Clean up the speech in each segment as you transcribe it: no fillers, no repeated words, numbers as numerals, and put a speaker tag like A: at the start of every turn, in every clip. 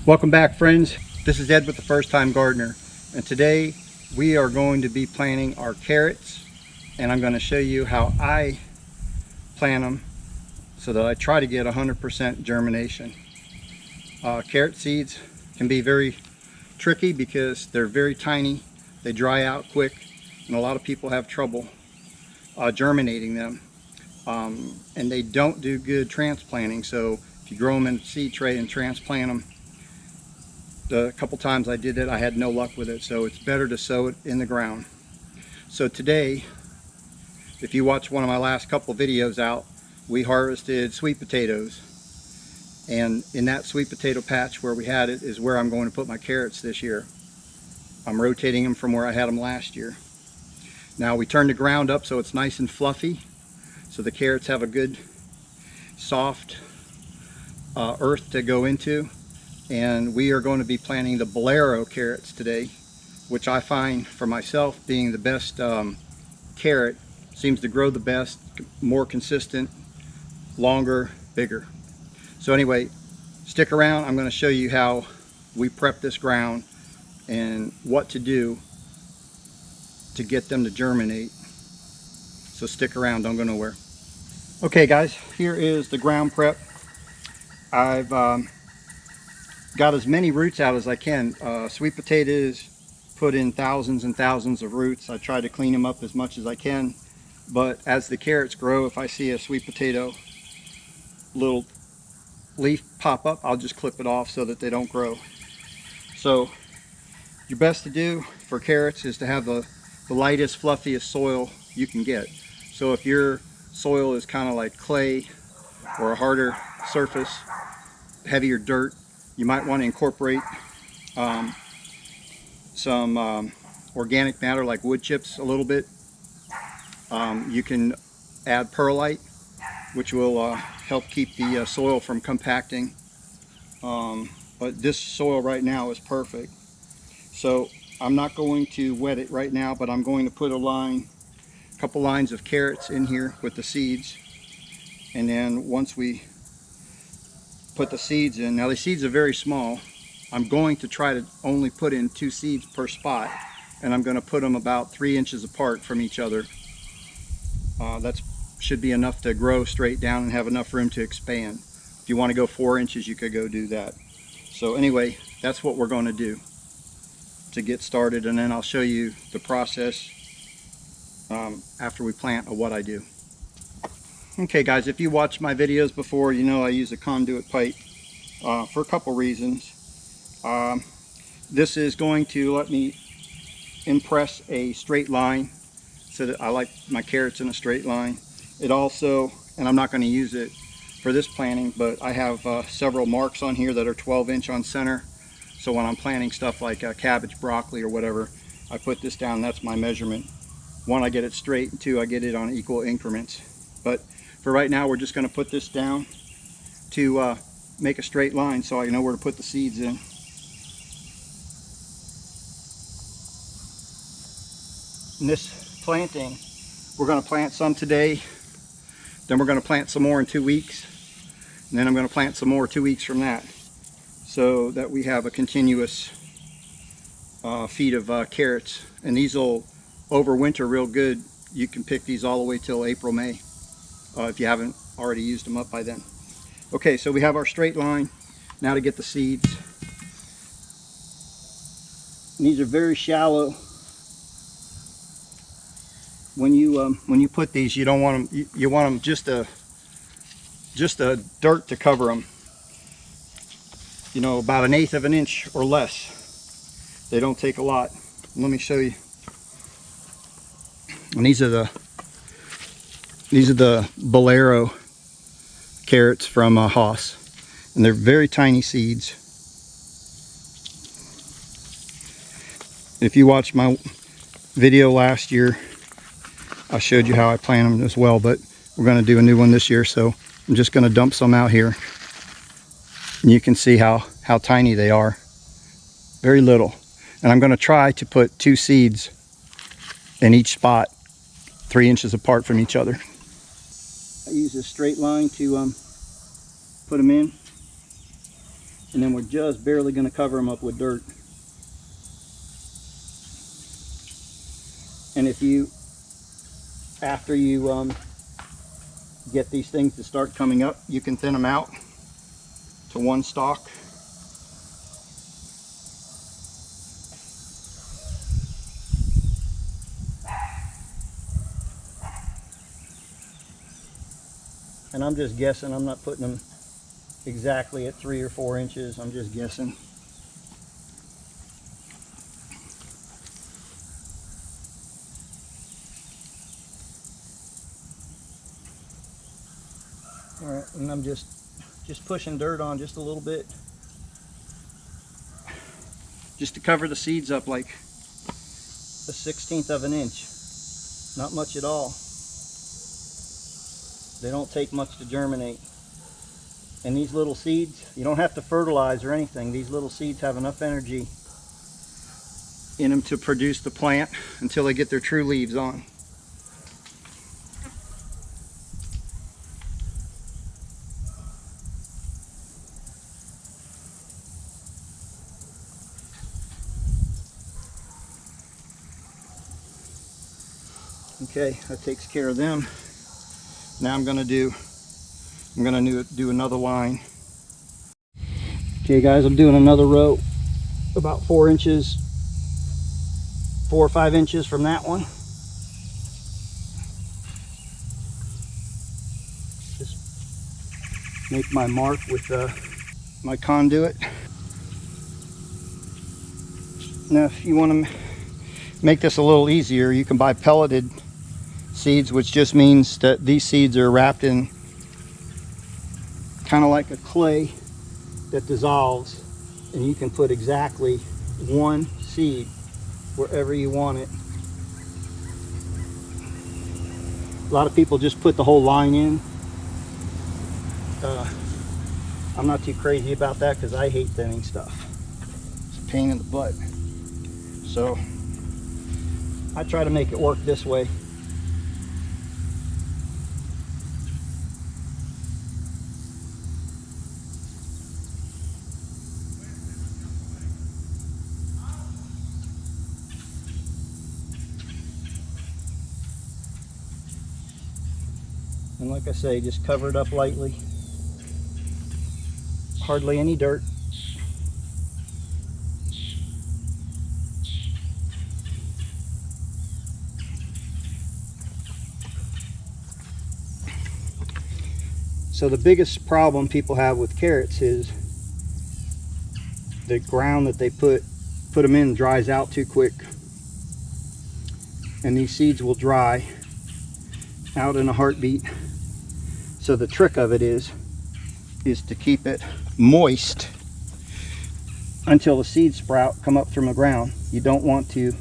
A: Welcome back, friends. This is Ed with the First Time Gardener, and today we are going to be planting our carrots, and I'm going to show you how I plant them so that I try to get 100% germination. Carrot seeds can be very tricky because they're very tiny, they dry out quick, and a lot of people have trouble germinating them, and they don't do good transplanting. So if you grow them in a seed tray and transplant them, the couple times I did it, I had no luck with it, so it's better to sow it in the ground. So today, if you watch one of my last couple videos out, we harvested sweet potatoes, and in that sweet potato patch where we had it is where I'm going to put my carrots this year. I'm rotating them from where I had them last year. Now we turn the ground up so it's nice and fluffy, so the carrots have a good soft earth to go into. And we are going to be planting the bolero carrots today, which I find for myself being the best carrot. Seems to grow the best, more consistent, longer, bigger. So anyway, stick around. I'm going to show you how we prep this ground and what to do to get them to germinate. So stick around, don't go nowhere. Okay guys, here is the ground prep. I've got as many roots out as I can. Sweet potatoes put in thousands and thousands of roots. I try to clean them up as much as I can, but as the carrots grow, if I see a sweet potato little leaf pop up, I'll just clip it off so that they don't grow. So your best to do for carrots is to have the lightest, fluffiest soil you can get. So if your soil is kind of like clay or a harder surface, heavier dirt, you might want to incorporate some organic matter like wood chips a little bit. You can add perlite, which will help keep the soil from compacting. But this soil right now is perfect. So I'm not going to wet it right now, but I'm going to put a couple lines of carrots in here with the seeds. And then once we put the seeds in, now the seeds are very small. I'm going to try to only put in 2 seeds per spot, and I'm going to put them about 3 inches apart from each other. That should be enough to grow straight down and have enough room to expand. If you want to go 4 inches, you could go do that. So anyway, that's what we're going to do to get started, and then I'll show you the process after we plant of what I do. Okay guys, if you watched my videos before, you know I use a conduit pipe for a couple reasons. This is going to let me impress a straight line, so that I like my carrots in a straight line. It also, and I'm not going to use it for this planting, but I have several marks on here that are 12-inch on center. So when I'm planting stuff like cabbage, broccoli, or whatever, I put this down. That's my measurement. 1, I get it straight, and 2, I get it on equal increments. But for right now, we're just going to put this down to make a straight line so I know where to put the seeds in. In this planting, we're going to plant some today, then we're going to plant some more in 2 weeks, and then I'm going to plant some more 2 weeks from that, so that we have a continuous feed of carrots. And these will overwinter real good. You can pick these all the way till April, May. If you haven't already used them up by then. Okay, so we have our straight line. Now to get the seeds. And these are very shallow. When you put these, you don't want them. You want them just a dirt to cover them. You know, about 1/8 of an inch or less. They don't take a lot. Let me show you. And these are the bolero carrots from Haas, and they're very tiny seeds. If you watched my video last year, I showed you how I plant them as well, but we're going to do a new one this year, so I'm just going to dump some out here, and you can see how tiny they are. Very little. And I'm going to try to put 2 seeds in each spot, 3 inches apart from each other. I use a straight line to put them in. And then we're just barely going to cover them up with dirt. And if you, after you get these things to start coming up, you can thin them out to one stalk. And I'm just guessing, I'm not putting them exactly at 3 or 4 inches, I'm just guessing. All right, and I'm just pushing dirt on just a little bit, just to cover the seeds up like a 1/16 of an inch. Not much at all. They don't take much to germinate. And these little seeds, you don't have to fertilize or anything. These little seeds have enough energy in them to produce the plant until they get their true leaves on. Okay, that takes care of them. Now I'm gonna do another line. Okay guys, I'm doing another row about 4 inches, 4 or 5 inches from that one. Just make my mark with my conduit. Now if you want to make this a little easier, you can buy pelleted seeds, which just means that these seeds are wrapped in kind of like a clay that dissolves, and you can put exactly one seed wherever you want it. A lot of people just put the whole line in. I'm not too crazy about that because I hate thinning stuff. It's a pain in the butt. So I try to make it work this way. And like I say, just cover it up lightly. Hardly any dirt. So the biggest problem people have with carrots is the ground that they put them in dries out too quick. And these seeds will dry out in a heartbeat. So the trick of it is to keep it moist until the seeds sprout, come up from the ground. You don't want to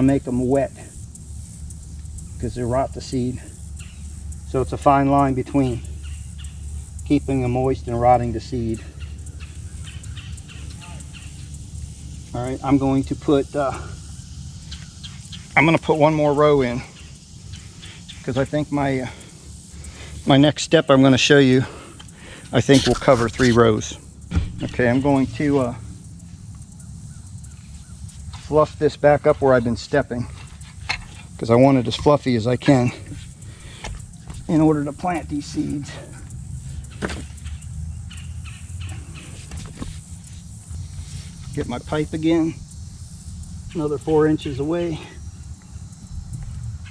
A: make them wet because they rot the seed. So it's a fine line between keeping them moist and rotting the seed. All right, I'm going to put one more row in because I think my next step I'm going to show you, I think will cover 3 rows. Okay, I'm going to fluff this back up where I've been stepping because I want it as fluffy as I can in order to plant these seeds. Get my pipe again, another 4 inches away.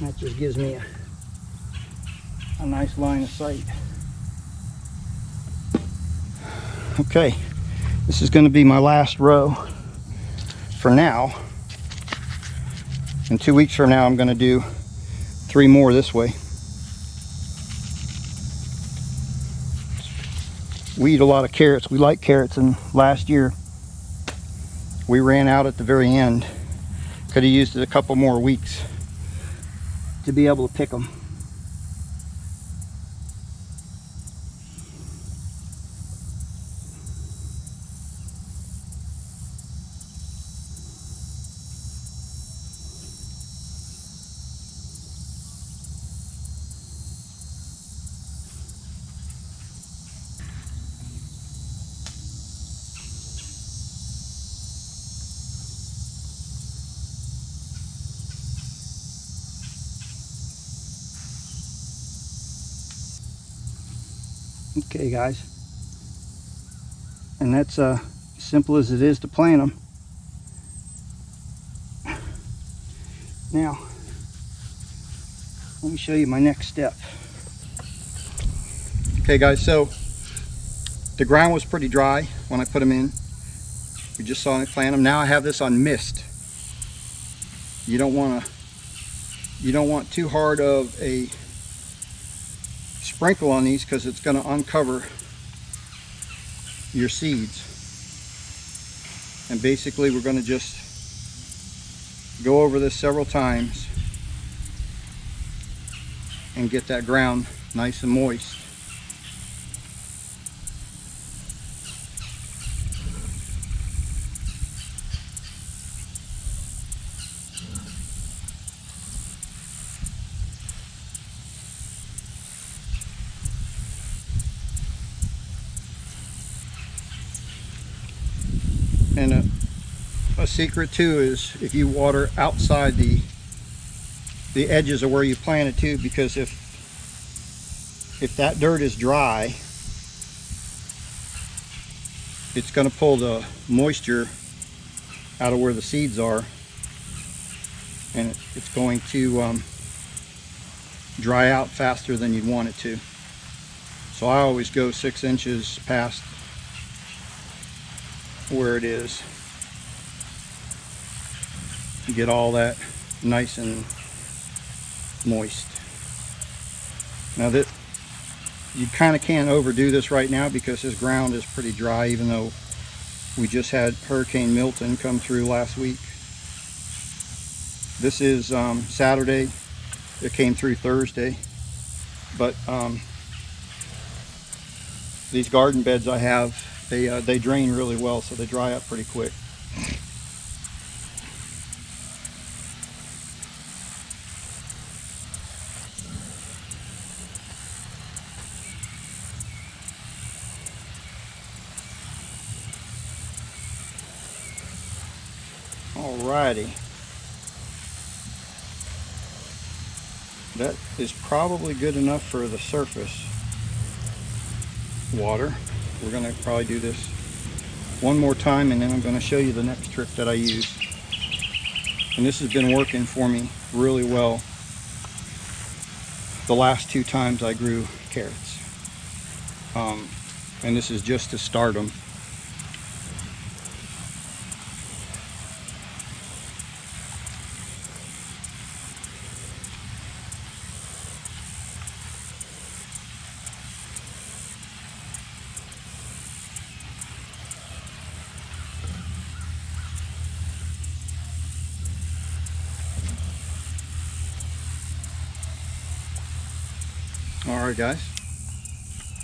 A: That just gives me a nice line of sight. Okay, this is going to be my last row for now. In 2 weeks from now, I'm going to do 3 more this way. We eat a lot of carrots. We like carrots, and last year we ran out at the very end. Could have used it a couple more weeks to be able to pick them. Okay guys, and that's simple as it is to plant them. Now let me show you my next step. Okay guys, so the ground was pretty dry when I put them in. We just saw me plant them. Now I have this on mist. You don't want too hard of a sprinkle on these because it's going to uncover your seeds. And basically we're going to just go over this several times and get that ground nice and moist. And a secret too is if you water outside the edges of where you plant it too, because if that dirt is dry, it's going to pull the moisture out of where the seeds are, and it's going to dry out faster than you'd want it to. So I always go 6 inches past where it is to get all that nice and moist. Now that you kind of can't overdo this right now because this ground is pretty dry, even though we just had Hurricane Milton come through last week. This is Saturday. It came through Thursday, but these garden beds I have, they drain really well, so they dry up pretty quick. Alrighty. That is probably good enough for the surface water. We're going to probably do this one more time, and then I'm going to show you the next trick that I use. And this has been working for me really well the last 2 times I grew carrots. And this is just to start them. Alright guys,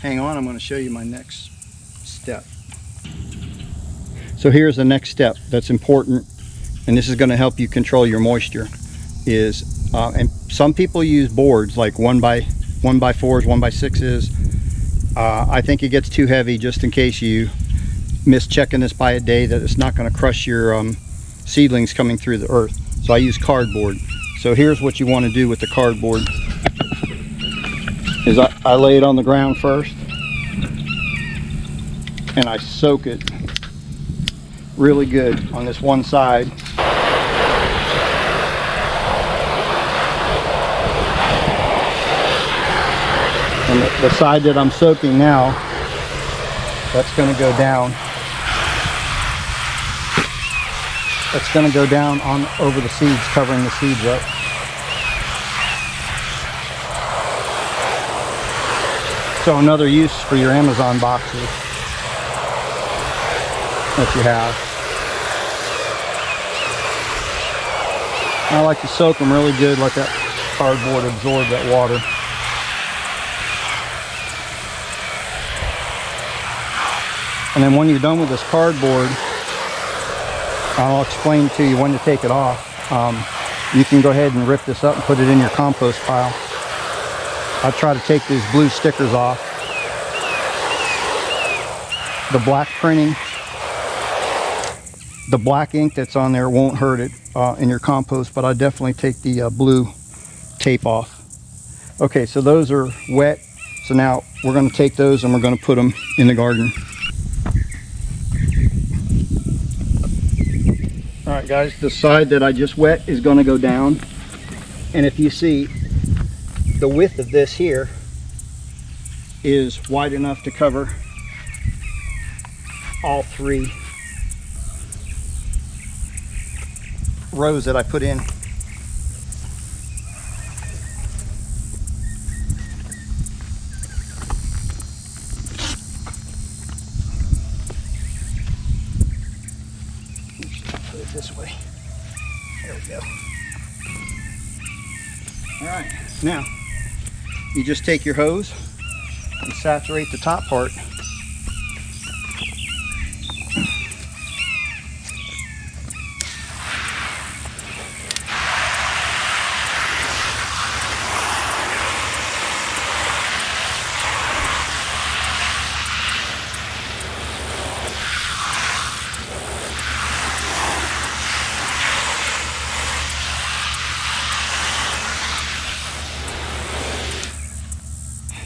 A: hang on, I'm going to show you my next step. So here's the next step that's important, and this is going to help you control your moisture. And some people use boards like 1x4s, 1x6s. I think it gets too heavy, just in case you miss checking this by a day, that it's not going to crush your seedlings coming through the earth. So I use cardboard. So here's what you want to do with the cardboard. Is I lay it on the ground first, and I soak it really good on this one side. And the side that I'm soaking now, that's going to go down. That's going to go down on over the seeds, covering the seeds up. So another use for your Amazon boxes that you have. I like to soak them really good, let that cardboard absorb that water. And then when you're done with this cardboard, I'll explain to you when to take it off. You can go ahead and rip this up and put it in your compost pile. I try to take these blue stickers off. The black printing, the black ink that's on there won't hurt it in your compost, but I definitely take the blue tape off. Okay, so those are wet. So now we're going to take those and we're going to put them in the garden. All right guys, the side that I just wet is going to go down, and if you see, the width of this here is wide enough to cover all 3 rows that I put in. Put it this way. There we go. All right, now you just take your hose and saturate the top part.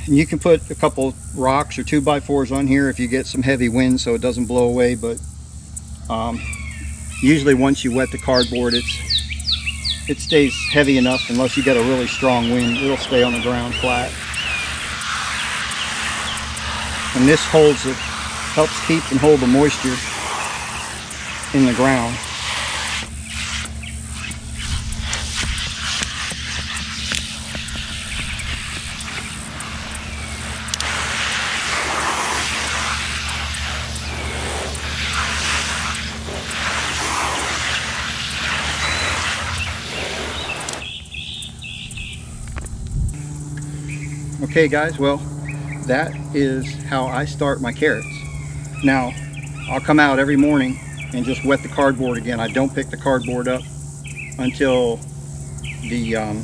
A: And you can put a couple rocks or 2x4s on here if you get some heavy wind so it doesn't blow away, but usually once you wet the cardboard it stays heavy enough. Unless you get a really strong wind, it'll stay on the ground flat. And this helps keep and hold the moisture in the ground. Okay guys, well, that is how I start my carrots. Now, I'll come out every morning and just wet the cardboard again. I don't pick the cardboard up until the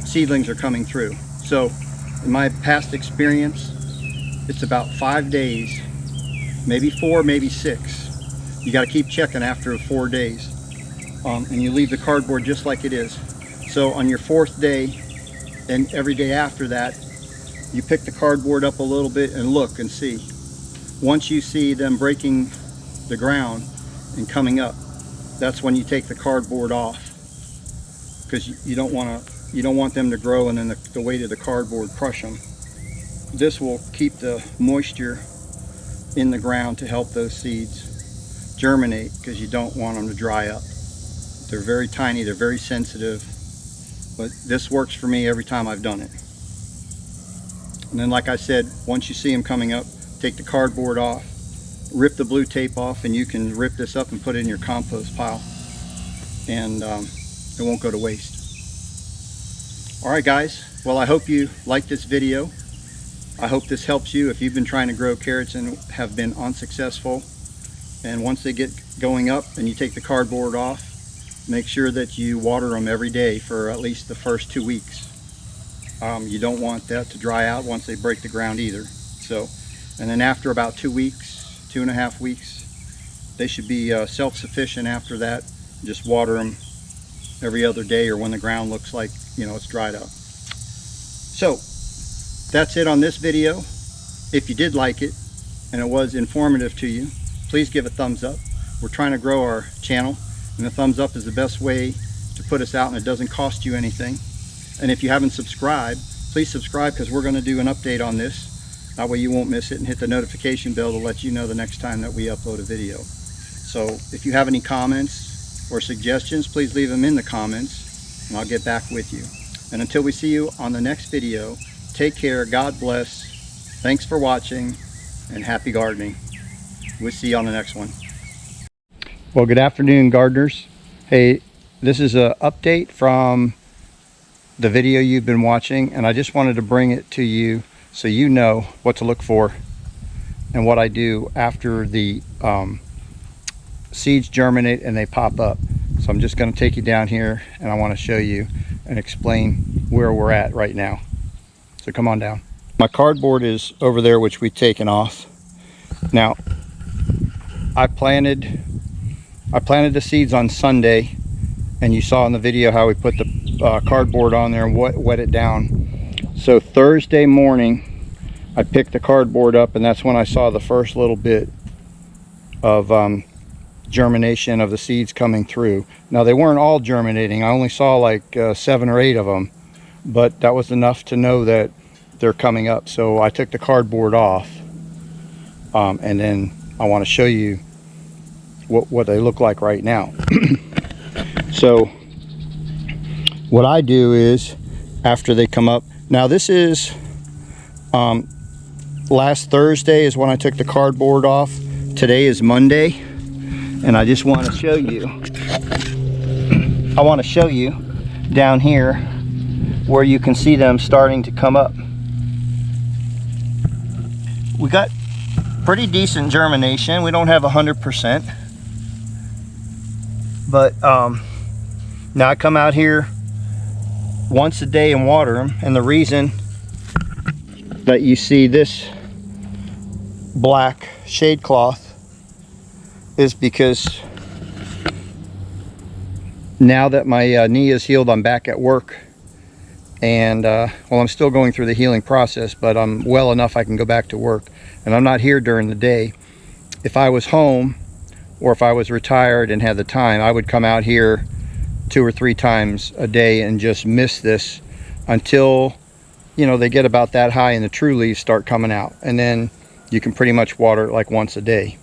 A: seedlings are coming through. So, in my past experience, it's about 5 days, maybe 4, maybe 6. You got to keep checking after 4 days. And you leave the cardboard just like it is. So on your 4th day, and every day after that, you pick the cardboard up a little bit and look and see. Once you see them breaking the ground and coming up, that's when you take the cardboard off, because you don't want them to grow and then the weight of the cardboard crush them. This will keep the moisture in the ground to help those seeds germinate, because you don't want them to dry up. They're very tiny, they're very sensitive, but this works for me every time I've done it. And then, like I said, once you see them coming up, take the cardboard off, rip the blue tape off, and you can rip this up and put it in your compost pile, and it won't go to waste. All right guys, well, I hope you liked this video. I hope this helps you if you've been trying to grow carrots and have been unsuccessful. And once they get going up and you take the cardboard off, make sure that you water them every day for at least the first 2 weeks. You don't want that to dry out once they break the ground either. So, and then after about 2 weeks, 2.5 weeks, they should be self-sufficient after that. Just water them every other day, or when the ground looks like, it's dried up. So that's it on this video. If you did like it and it was informative to you, please give a thumbs up. We're trying to grow our channel, and the thumbs up is the best way to put us out, and it doesn't cost you anything. And if you haven't subscribed, please subscribe, because we're going to do an update on this. That way you won't miss it, and hit the notification bell to let you know the next time that we upload a video. So if you have any comments or suggestions, please leave them in the comments and I'll get back with you. And until we see you on the next video, take care, God bless, thanks for watching, and happy gardening. We'll see you on the next one. Well, good afternoon, gardeners. Hey, this is an update from the video you've been watching, and I just wanted to bring it to you so you know what to look for and what I do after the seeds germinate and they pop up. So I'm just going to take you down here, and I want to show you and explain where we're at right now. So come on down. My cardboard is over there, which we've taken off. Now, I planted the seeds on Sunday, and you saw in the video how we put the cardboard on there and wet it down. So Thursday morning, I picked the cardboard up, and that's when I saw the first little bit of germination of the seeds coming through. Now they weren't all germinating. I only saw like 7 or 8 of them, but that was enough to know that they're coming up. So I took the cardboard off, and then I want to show you what they look like right now. So what I do is, after they come up, now this is last Thursday is when I took the cardboard off. Today is Monday, and I just want to show you, down here where you can see them starting to come up. We got pretty decent germination. We don't have 100%, but now I come out here once a day and water them, and the reason that you see this black shade cloth is because now that my knee is healed, I'm back at work, and well, I'm still going through the healing process, but I'm well enough I can go back to work, and I'm not here during the day. If I was home, or if I was retired and had the time, I would come out here 2 or 3 times a day and just miss this until, you know, they get about that high and the true leaves start coming out, and then you can pretty much water it like once a day.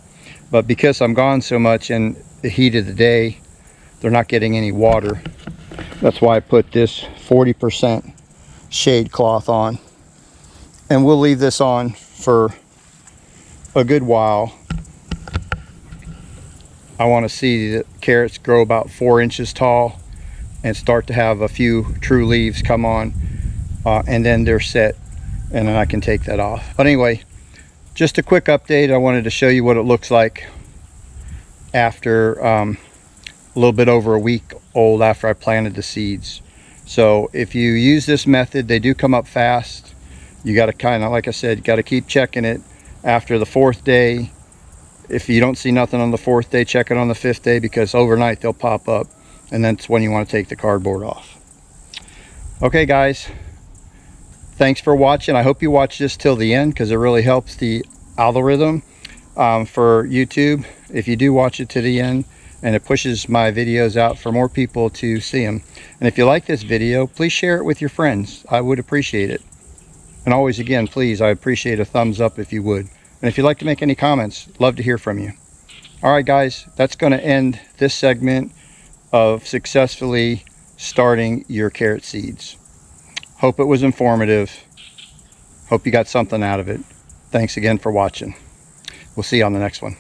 A: But because I'm gone so much in the heat of the day, they're not getting any water. That's why I put this 40% shade cloth on, and we'll leave this on for a good while. I want to see the carrots grow about 4 inches tall and start to have a few true leaves come on, and then they're set, and then I can take that off. But anyway, just a quick update. I wanted to show you what it looks like after a little bit over a week old after I planted the seeds. So if you use this method, they do come up fast. You got to kind of, like I said, got to keep checking it after the 4th day. If you don't see nothing on the 4th day, check it on the 5th day, because overnight they'll pop up, and that's when you want to take the cardboard off. Okay guys, thanks for watching. I hope you watch this till the end, because it really helps the algorithm for YouTube if you do watch it to the end, and it pushes my videos out for more people to see them. And if you like this video, please share it with your friends. I would appreciate it. And always, again, please, I appreciate a thumbs up if you would. And if you'd like to make any comments, love to hear from you. All right guys, that's going to end this segment of successfully starting your carrot seeds. Hope it was informative. Hope you got something out of it. Thanks again for watching. We'll see you on the next one.